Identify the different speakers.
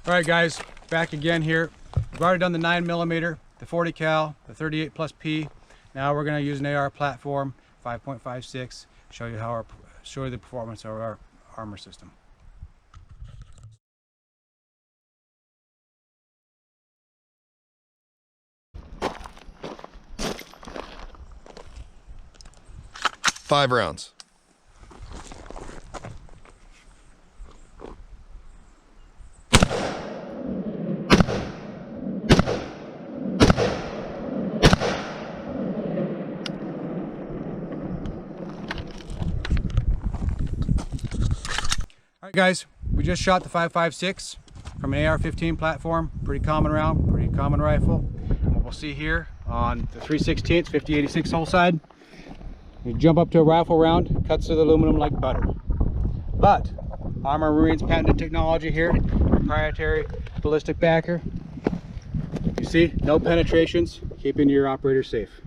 Speaker 1: All right, guys, back again here. We've already done the 9mm, the 40 cal, the 38 plus P. Now we're going to use an AR platform, 5.56. Show you the performance of our armor system.
Speaker 2: Five rounds.
Speaker 1: All right, guys, we just shot the 5.56 from an AR15 platform. Pretty common round, pretty common rifle. And what we'll see here on the 3/16 50-86 hull side, you jump up to a rifle round, cuts through the aluminum like butter. But Armor Marine's patented technology here, proprietary ballistic backer. You see, no penetrations, keeping your operator safe.